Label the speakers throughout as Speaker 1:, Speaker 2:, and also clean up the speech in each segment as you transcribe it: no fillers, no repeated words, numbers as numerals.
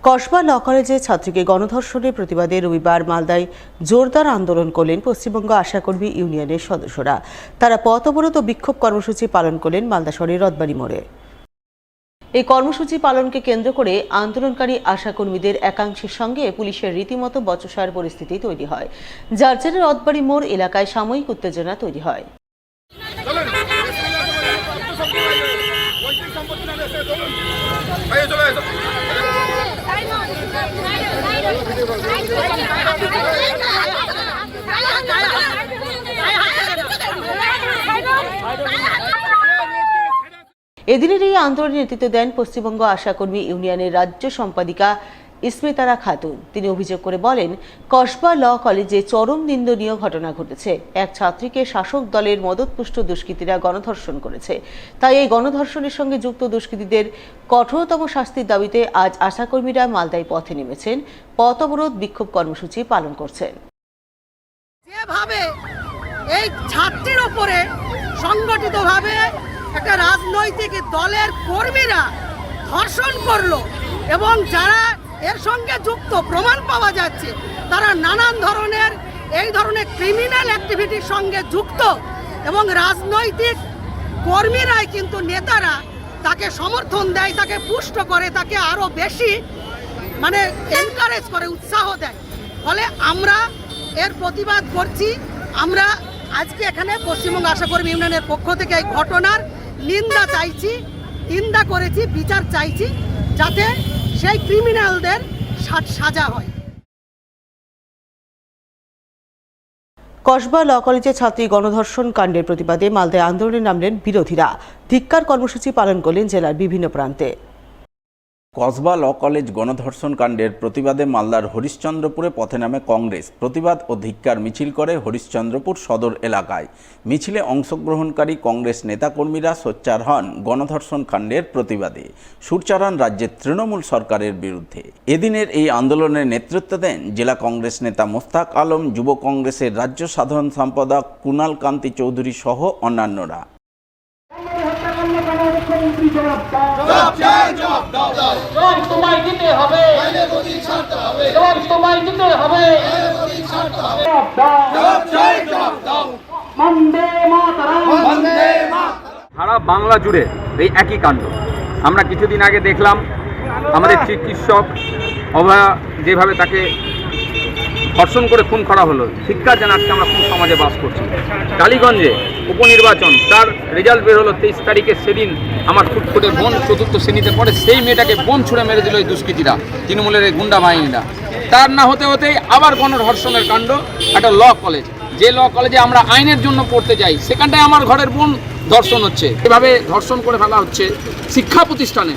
Speaker 1: Kasba law কলেজে ছাত্রীকে গণধর্ষণের প্রতিবাদে রবিবার মালদায় জোরদার আন্দোলন করলেন পশ্চিমবঙ্গ আশাকর্মী ইউনিয়নের সদস্যরা। তারা পথ অবরোধ ও বিক্ষোভ কর্মসূচি পালন করলেন মালদা শহরের রথবাড়ি মোড়ে। এই কর্মসূচি পালনকে কেন্দ্র করে আন্দোলনকারী আশাকর্মীদের একাংশের সঙ্গে পুলিশের রীতিমতো বচসার পরিস্থিতি তৈরি হয়, যার জেরে রথবাড়ি মোড় এলাকায় সাময়িক উত্তেজনা তৈরি হয়। এদিনের এই আন্দোলনে নেতৃত্ব দেন পশ্চিমবঙ্গ আশাকর্মী ইউনিয়নের রাজ্য সম্পাদিকা ইসমিতারা খাতুন। তিনি অভিযোগ করে বলেন, কসবা ল কলেজে চরম নিন্দনীয় ঘটনা ঘটেছে। এক ছাত্রীকে শাসক দলের মদতপুষ্ট দুষ্কৃতীরা গণধর্ষণ করেছে। তাই এই গণধর্ষণের সঙ্গে যুক্ত দুষ্কৃতীদের কঠোরতম শাস্তির দাবিতে আজ আশাকর্মীরা মালদায় পথে নেমেছেন, পথ অবরোধ বিক্ষোভ কর্মসূচি পালন করছেন।
Speaker 2: যেভাবে এই ছাত্রীর উপরে সংগঠিতভাবে একটা রাজনৈতিক দলের কর্মীরা ধর্ষণ করলো এবং যারা এর সঙ্গে যুক্ত প্রমাণ পাওয়া যাচ্ছে তারা নানান ধরনের এই ধরনের ক্রিমিনাল অ্যাক্টিভিটির সঙ্গে যুক্ত, এবং রাজনৈতিক কর্মীরাই কিন্তু নেতারা তাকে সমর্থন দেয়, তাকে পুষ্ট করে, তাকে আরও বেশি এনকারেজ করে, উৎসাহ দেয়। ফলে আমরা এর প্রতিবাদ করছি। আমরা আজকে এখানে পশ্চিমবঙ্গ আশাকর্মী ইউনিয়নের পক্ষ থেকে এই ঘটনার নিন্দা করেছি, বিচার চাইছি, যাতে সেই ক্রিমিনালদের সাজা হয়।
Speaker 1: কসবা ল কলেজে ছাত্রী গণধর্ষণ কাণ্ডের প্রতিবাদে মালদায় আন্দোলনে নামলেন বিরোধীরা। ধিক্কার কর্মসূচি পালন করলেন জেলার বিভিন্ন প্রান্তে।
Speaker 3: কসবা ল কলেজ গণধর্ষণ কাণ্ডের প্রতিবাদে মালদার হরিশ্চন্দ্রপুরে পথে নামে কংগ্রেস। প্রতিবাদ ও ধিক্কার মিছিল করে হরিশ্চন্দ্রপুর সদর এলাকায়। মিছিলে অংশগ্রহণকারী কংগ্রেস নেতাকর্মীরা সোচ্চার হন গণধর্ষণ কাণ্ডের প্রতিবাদে, সুর চড়ান রাজ্যের তৃণমূল সরকারের বিরুদ্ধে। এদিনের এই আন্দোলনের নেতৃত্ব দেন জেলা কংগ্রেস নেতা মোস্তাক আলম, যুব কংগ্রেসের রাজ্য সাধারণ সম্পাদক কুণাল কান্তি চৌধুরী সহ অন্যান্যরা।
Speaker 4: সারা বাংলা জুড়ে এই একই কাণ্ড। আমরা কিছুদিন আগে দেখলাম আমাদের চিকিৎসক অভয়া যেভাবে তাকে ধর্ষণ করে খুন করা হলো। ধিক্কার জানাচ্ছি, আমরা কোন সমাজে বাস করছি। টালিগঞ্জে উপনির্বাচন, তার রেজাল্ট বের হলো 23 তারিখে। সেদিন আমার ফুটফুটে বোন 4th শ্রেণীতে পড়ে, সেই মেয়েটাকে বোন ছুঁড়ে মেরে দিল এই দুষ্কৃতীরা, তৃণমূলের এই গুন্ডা বাহিনীরা। তার না হতে হতেই আবার গণধর্ষণের কাণ্ড। একটা ল কলেজ, যে ল কলেজে আমরা আইনের জন্য পড়তে যাই, সেখানটায় আমার ঘরের বোন ধর্ষণ হচ্ছে। এভাবে ধর্ষণ করে ফেলা হচ্ছে শিক্ষা প্রতিষ্ঠানে।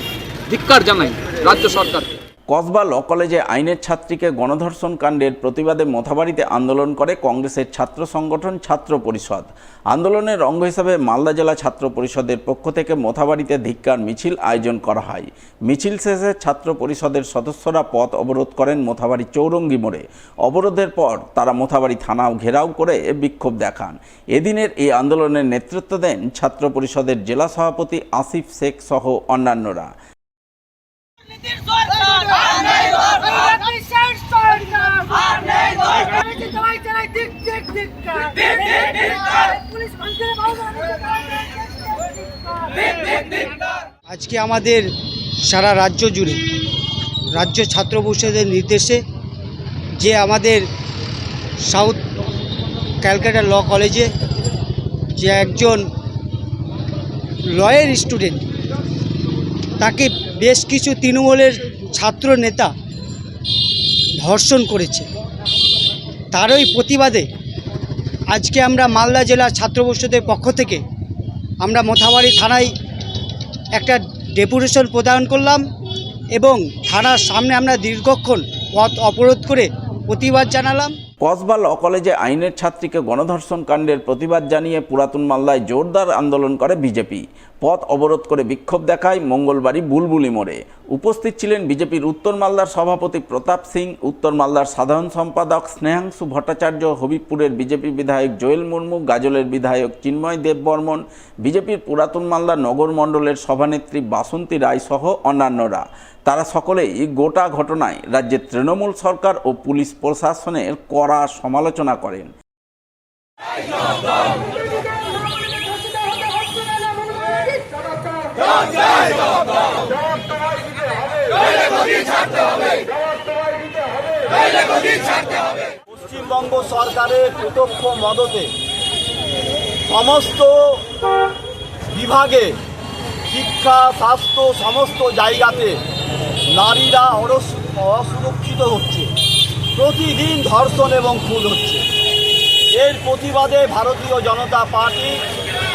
Speaker 4: ধিক্কার জানাই রাজ্য সরকারকে।
Speaker 3: কসবা ল কলেজে আইনের ছাত্রীকে গণধর্ষণ কাণ্ডের প্রতিবাদে মোথাবাড়িতে আন্দোলন করে কংগ্রেসের ছাত্র সংগঠন ছাত্র পরিষদ। আন্দোলনের অঙ্গ হিসাবে মালদা জেলা ছাত্র পরিষদের পক্ষ থেকে মোথাবাড়িতে ধিক্কার মিছিল আয়োজন করা হয়। মিছিল শেষে ছাত্র পরিষদের সদস্যরা পথ অবরোধ করেন মোথাবাড়ি চৌরঙ্গি মোড়ে। অবরোধের পর তারা মোথাবাড়ি থানাও ঘেরাও করে বিক্ষোভ দেখান। এদিনের এই আন্দোলনের নেতৃত্ব দেন ছাত্র পরিষদের জেলা সভাপতি আসিফ শেখ সহ অন্যান্যরা।
Speaker 5: আজকে আমাদের সারা রাজ্য জুড়ে রাজ্য ছাত্র পরিষদের নির্দেশে যে আমাদের সাউথ ক্যালকাটা ল কলেজে যে একজন লয়ের স্টুডেন্ট, তাকে বেশ কিছু তৃণমূলের ছাত্র নেতা ধর্ষণ করেছে, তারই প্রতিবাদে আজকে আমরা মালদা জেলা ছাত্র পরিষদের পক্ষ থেকে আমরা মোথাবাড়ি থানায় একটা ডেপুটেশন প্রদান করলাম এবং থানার সামনে আমরা দীর্ঘক্ষণ পথ অবরোধ করে প্রতিবাদ জানালাম।
Speaker 3: কসবা ল কলেজে আইনের ছাত্রীকে গণধর্ষণ কাণ্ডের প্রতিবাদ জানিয়ে পুরাতন মালদায় জোরদার আন্দোলন করে বিজেপি। পথ অবরোধ করে বিক্ষোভ দেখায় মঙ্গলবারই বুলবুলি মোড়ে। উপস্থিত ছিলেন বিজেপির উত্তর মালদার সভাপতি প্রতাপ সিং, উত্তর মালদার সাধারণ সম্পাদক স্নেহাংশু ভট্টাচার্য, হবিবপুরের বিজেপি বিধায়ক জোয়েল মুর্মু, গাজলের বিধায়ক চিন্ময় দেববর্মন, বিজেপির পুরাতন মালদা নগর মণ্ডলের সভানেত্রী বাসন্তী রায় সহ অন্যান্যরা। তারা সকলেই গোটা ঘটনায় রাজ্যের তৃণমূল সরকার ও পুলিশ প্রশাসনের কড়া সমালোচনা করেন।
Speaker 6: পশ্চিমবঙ্গ সরকারের প্রত্যক্ষ মদতে সমস্ত বিভাগে শিক্ষা, স্বাস্থ্য সমস্ত জায়গাতে নারীরা অসুরক্ষিত হচ্ছে। প্রতিদিন ধর্ষণ এবং খুন হচ্ছে। এর প্রতিবাদে ভারতীয় জনতা পার্টি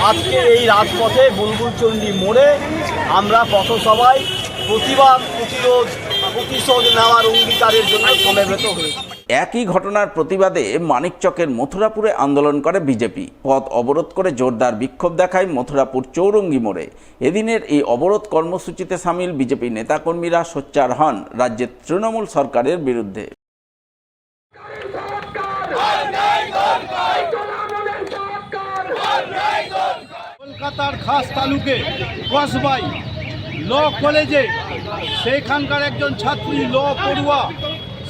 Speaker 6: আজকে এই রাজপথে বুলবুলচণ্ডী মোড়ে আমরা পথসভায় প্রতিশোধ নেওয়ার অঙ্গীকারের জন্য সমবেত হয়েছি।
Speaker 3: একই ঘটনার প্রতিবাদে মানিকচকের মথুরাপুরে আন্দোলন করে বিজেপি। পথ অবরোধ করে জোরদার বিক্ষোভ দেখায় মথুরাপুর চৌরঙ্গি মোড়ে। এদিনের এই অবরোধ কর্মসূচিতে সামিল বিজেপি নেতাকর্মীরা সোচ্চার হন রাজ্যের তৃণমূল সরকারের বিরুদ্ধে।
Speaker 7: কলকাতার খাস তালুকে কসবাই ল কলেজে সেখানকার একজন ছাত্রী ল পড়ুয়া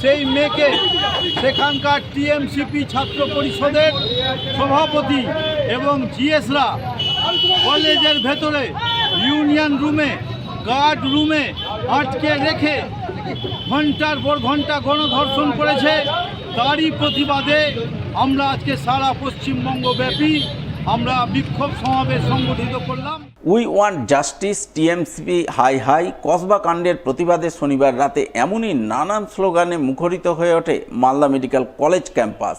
Speaker 7: সেই মেয়েকে সেখানকার টিএমসিপি ছাত্র পরিষদের সভাপতি এবং জিএসরা কলেজের ভেতরে ইউনিয়ন রুমে গার্ড রুমে আটকে রেখে ঘন্টার পর ঘন্টা গণধর্ষণ করেছে। তারই প্রতিবাদে আমরা আজকে সারা পশ্চিমবঙ্গ ব্যাপী আমরা বিক্ষোভ সমাবেশ সংগঠিত করলাম।
Speaker 3: We want justice, TMCP high high. Kasba কাণ্ডের প্রতিবাদে শনিবার রাতে এমনই নানান স্লোগানে মুখরিত হয়ে ওঠে Malda medical college campus.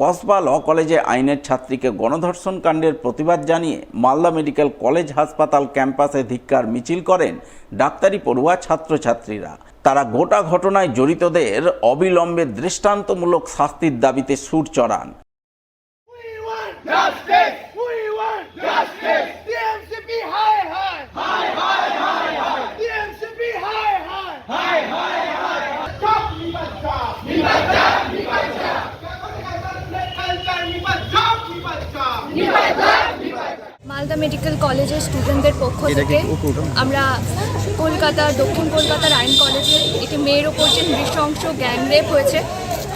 Speaker 3: Kasba law কলেজে আইনের ছাত্রীকে গণধর্ষণ কাণ্ডের প্রতিবাদ জানিয়ে মালদা মেডিকেল কলেজ হাসপাতাল ক্যাম্পাসে ধিক্কার মিছিল করেন ডাক্তারি পড়ুয়া ছাত্রছাত্রীরা। তারা গোটা ঘটনায় জড়িতদের অবিলম্বে দৃষ্টান্তমূলক শাস্তির দাবিতে সুর চড়ান।
Speaker 8: মালদা মেডিকেল কলেজের স্টুডেন্টদের পক্ষ থেকে আমরা দক্ষিণ কলকাতার আইন কলেজে একটি মেয়ের ওপর যে নৃশংস গ্যাংরেপ হয়েছে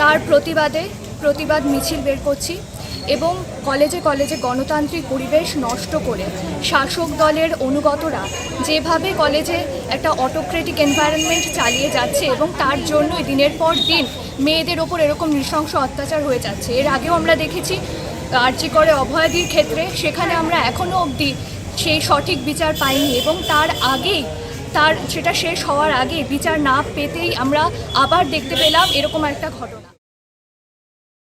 Speaker 8: তার প্রতিবাদ মিছিল বের করছি এবং কলেজে কলেজে গণতান্ত্রিক পরিবেশ নষ্ট করে শাসক দলের অনুগতরা যেভাবে কলেজে একটা অটোক্রেটিক এনভায়রনমেন্ট চালিয়ে যাচ্ছে এবং তার জন্যই দিনের পর দিন মেয়েদের ওপর এরকম নৃশংস অত্যাচার হয়ে যাচ্ছে। এর আগেও আমরা দেখেছি আরজি করে অভয়াদির ক্ষেত্রে, সেখানে আমরা এখনও অবধি সেই সঠিক বিচার পাইনি এবং সেটা শেষ হওয়ার আগে বিচার না পেতেই আমরা আবার দেখতে পেলাম এরকম একটা ঘটনা।